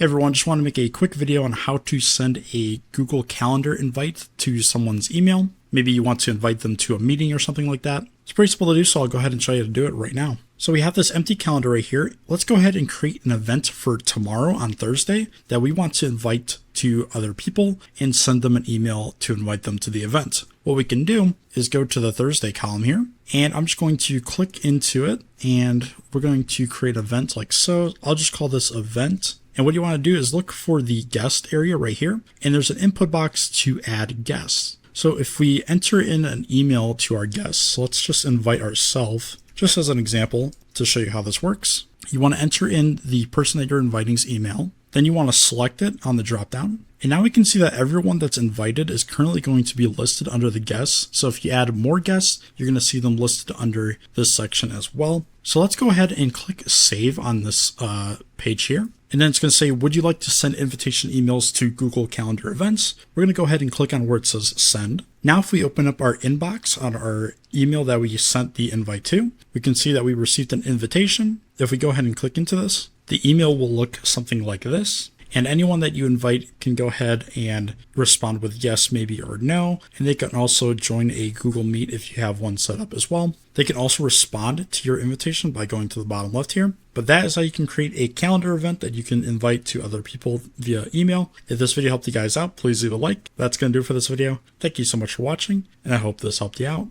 Hey everyone, just want to make a quick video on how to send a Google Calendar invite to someone's email. Maybe you want to invite them to a meeting or something like that. It's pretty simple to do, so I'll go ahead and show you how to do it right now. So we have this empty calendar right here. Let's go ahead and create an event for tomorrow on Thursday that we want to invite to other people and send them an email to invite them to the event. What we can do is go to the Thursday column here, and I'm just going to click into it, and we're going to create an event like so. I'll just call this event. And what you want to do is look for the guest area right here, and there's an input box to add guests. So if we enter in an email to our guests, let's just invite ourselves, just as an example to show you how this works. You want to enter in the person that you're inviting's email. Then you want to select it on the dropdown. And now we can see that everyone that's invited is currently going to be listed under the guests. So if you add more guests, you're going to see them listed under this section as well. So let's go ahead and click save on this page here. And then it's going to say, would you like to send invitation emails to Google Calendar events? We're going to go ahead and click on where it says send. Now, if we open up our inbox on our email that we sent the invite to, we can see that we received an invitation. If we go ahead and click into this, the email will look something like this. And anyone that you invite can go ahead and respond with yes, maybe, or no. And they can also join a Google Meet if you have one set up as well. They can also respond to your invitation by going to the bottom left here. But that is how you can create a calendar event that you can invite to other people via email. If this video helped you guys out, please leave a like. That's going to do it for this video. Thank you so much for watching, and I hope this helped you out.